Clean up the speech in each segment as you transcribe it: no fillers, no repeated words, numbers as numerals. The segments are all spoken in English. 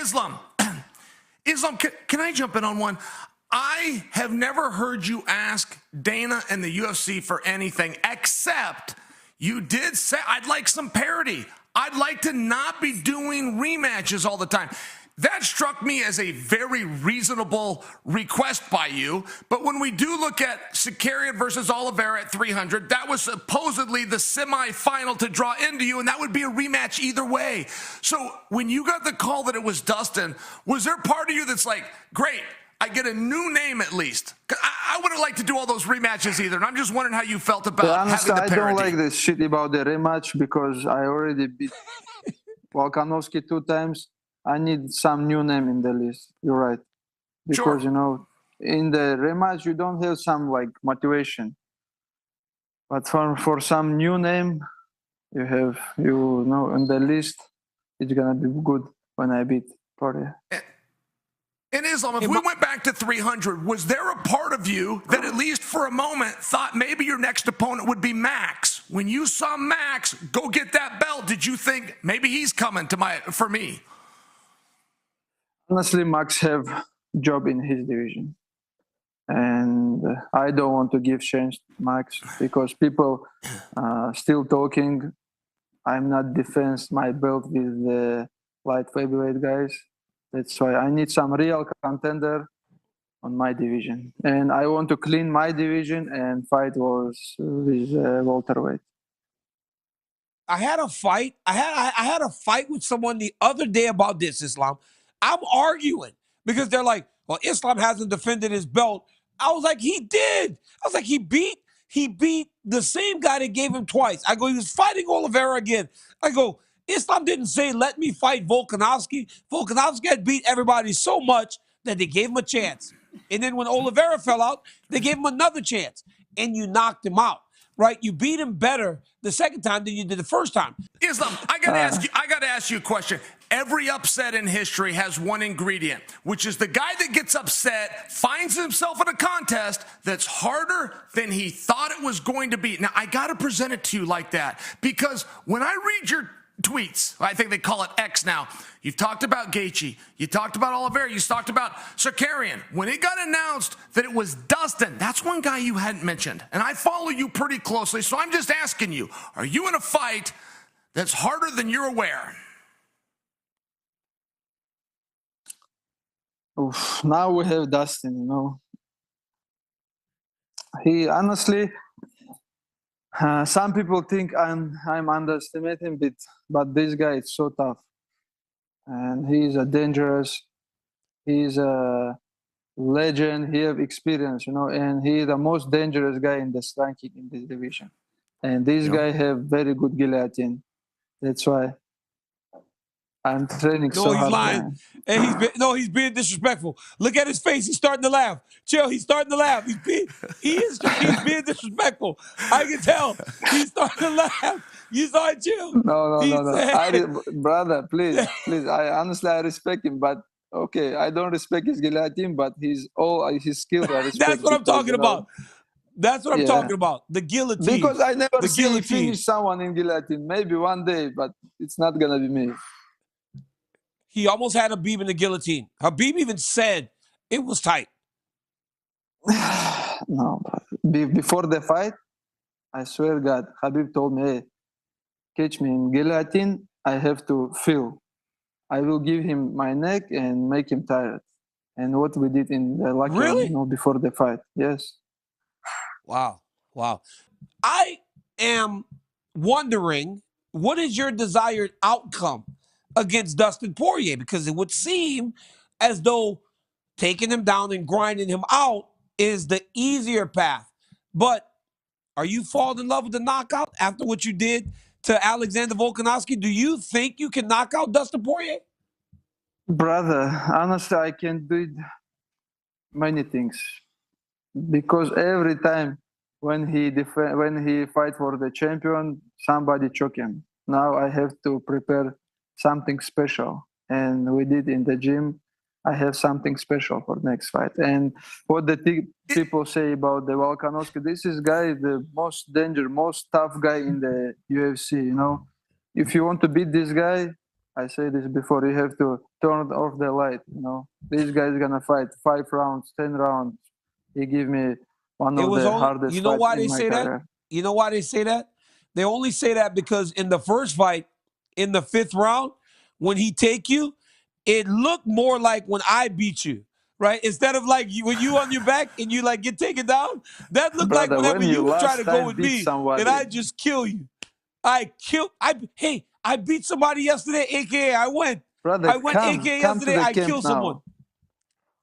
Islam. Islam, can I jump in on one? I have never heard you ask Dana and the UFC for anything except you did say, I'd like some parity. I'd like to not be doing rematches all the time. That struck me as a very reasonable request by you. But when we do look at Sakarian versus Oliveira at 300, that was supposedly the semifinal to draw into you, and that would be a rematch either way. So when you got the call that it was Dustin, was there part of you that's like, great, I get a new name at least? I wouldn't like to do all those rematches either, and I'm just wondering how you felt about honestly, having the parity. I don't like this shit about the rematch because I already beat Volkanovski 2 times. I need some new name in the list. You're right. Because, Sure. you know, in the rematch, you don't have some, like, motivation. But for some new name, you know, in the list, it's going to be good when I beat Poirier. And Islam, if we went back to 300, was there a part of you that at least for a moment thought maybe your next opponent would be Max? When you saw Max go get that belt, did you think maybe he's coming for me? Honestly, Max have job in his division. And I don't want to give chance to Max because people still talking. I'm not defense my belt with the light heavyweight guys. That's why I need some real contender on my division. And I want to clean my division and fight with welterweight. I had a fight. I had a fight with someone the other day about this, Islam. I'm arguing because they're like, well, Islam hasn't defended his belt. I was like, he did. I was like, he beat the same guy that gave him twice. I go, he was fighting Oliveira again. I go, Islam didn't say, let me fight Volkanovski. Volkanovski had beat everybody so much that they gave him a chance. And then when Oliveira fell out, they gave him another chance. And you knocked him out, right? You beat him better the second time than you did the first time. Islam, I gotta ask you a question. Every upset in history has one ingredient, which is the guy that gets upset finds himself in a contest that's harder than he thought it was going to be. Now, I gotta present it to you like that because when I read your tweets, I think they call it X now, you've talked about Gaethje, you talked about Oliveira, you talked about Sakarian. When it got announced that it was Dustin, that's one guy you hadn't mentioned. And I follow you pretty closely, so I'm just asking you, are you in a fight that's harder than you're aware? Oof, now we have Dustin, you know. He honestly, some people think I'm underestimating it, but this guy is so tough, and he's a dangerous. He's a legend. He have experience, you know, and he's the most dangerous guy in this ranking in this division. And this guy have very good guillotine. That's why I'm training so hard. No, he's lying. And he's being disrespectful. Look at his face. He's starting to laugh. Chill, he's starting to laugh. He's being disrespectful. I can tell. He's starting to laugh. You saw it, chill. No. Brother, please. I honestly respect him, but okay, I don't respect his guillotine, but his skills I respect. That's what I'm talking about. That's what I'm talking about. The guillotine. Because I never see finish someone in guillotine. Maybe one day, but it's not gonna be me. He almost had Habib in the guillotine. Habib even said it was tight. No, before the fight, I swear God, Habib told me, hey, catch me in guillotine, I have to feel. I will give him my neck and make him tired. And what we did in the locker room, you know, before the fight. Yes. Wow. I am wondering, what is your desired outcome against Dustin Poirier? Because it would seem as though taking him down and grinding him out is the easier path. But are you falling in love with the knockout after what you did to Alexander Volkanovski? Do you think you can knock out Dustin Poirier? Brother, honestly, I can do many things. Because every time when he fight for the champion, somebody choke him. Now I have to prepare something special, and we did in the gym. I have something special for next fight. And what the people say about the Volkanovski, this is guy the most dangerous, most tough guy in the UFC. You know, if you want to beat this guy, I say this before. You have to turn off the light. You know, this guy is gonna fight 5 rounds, 10 rounds. He give me one It of was the only, hardest you know fights why in they my say that? career. You know why they say that? They only say that because in the first fight, in the 5th round, when he take you, it looked more like when I beat you, right? Instead of like when you on your back and you like get taken down, that looked like Brother, whenever when you you try to last go time with beat me and somebody, I just kill you. I beat somebody yesterday, aka brother, I went aka come to yesterday, the I camp killed someone. now.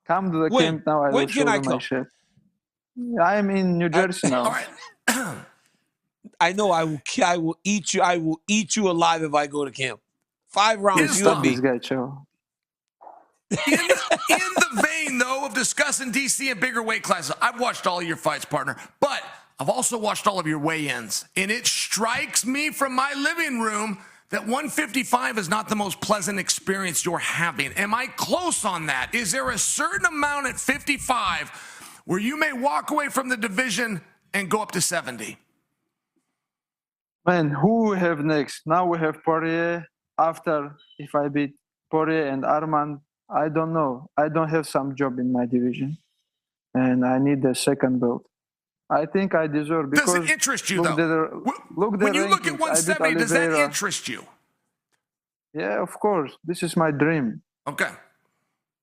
Come to the When? camp now. I will When can show I you my come? shit. I'm in New Jersey All now. right. I know I will eat you. I will eat you alive if I go to camp. 5 rounds, Please you and stop Islam. this me. guy, Joe. In the vein, though, of discussing DC and bigger weight classes, I've watched all of your fights, partner, but I've also watched all of your weigh-ins, and it strikes me from my living room that 155 is not the most pleasant experience you're having. Am I close on that? Is there a certain amount at 55 where you may walk away from the division and go up to 70? Man, who we have next? Now we have Poirier. After, if I beat Poirier and Arman, I don't know. I don't have some job in my division, and I need the second belt. I think I deserve Does because it interest you, look though? look the When you look at rankings. I beat 170, does that Oliveira. interest you? Yeah, of course. This is my dream Okay.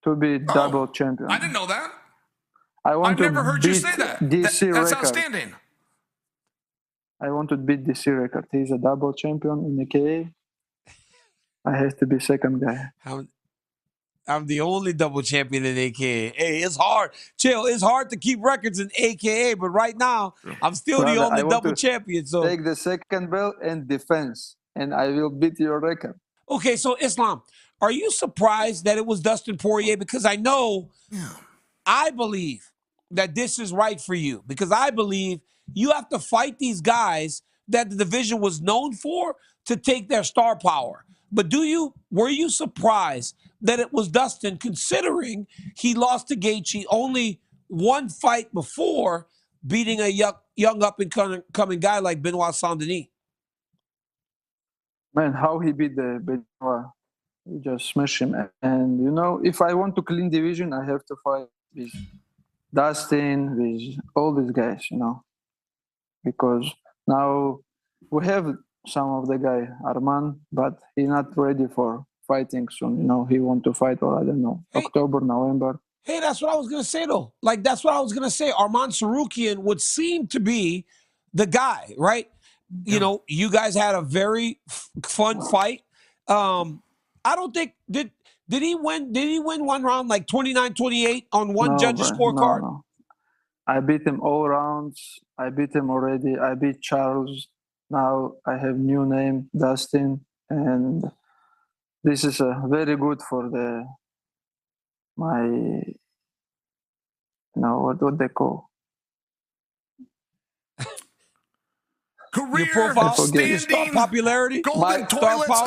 to be double Oh, champion. I didn't know that. I want I've to never heard you beat say that. DC That's record. outstanding. I want to beat DC record. He's a double champion in the KA. I have to be second guy. I'm the only double champion in AKA. Hey, it's hard. Chill. It's hard to keep records in AKA, but right now I'm still the Brother, only I want double to champion. So take the second belt and defense, and I will beat your record. okay, so Islam, are you surprised that it was Dustin Poirier? Because I know, I believe that this is right for you. Because I believe you have to fight these guys that the division was known for to take their star power. But were you surprised that it was Dustin, considering he lost to Gaethje only one fight before beating a young up and coming guy like Benoit Saint-Denis? Man, how he beat the Benoit. He just smashed him. And you know, if I want to clean division, I have to fight with Dustin, with all these guys, you know. Because now we have some of the guy, Arman, but he's not ready for fighting soon. You know, he want to fight, or I don't know, Hey, October, November. Hey, that's what I was gonna say though. Like that's what I was gonna say. Arman Sarukian would seem to be the guy, right? You know, you guys had a very fun fight. I don't think did he win? Did he win one round like 29-28 on one No, judge's bro, no, scorecard? no. I beat him all rounds. I beat him already. I beat Charles. Now I have new name, Dustin, and this is very good for my, what they call. Your Career profile, forget. your star standing popularity, golden My star toilets power.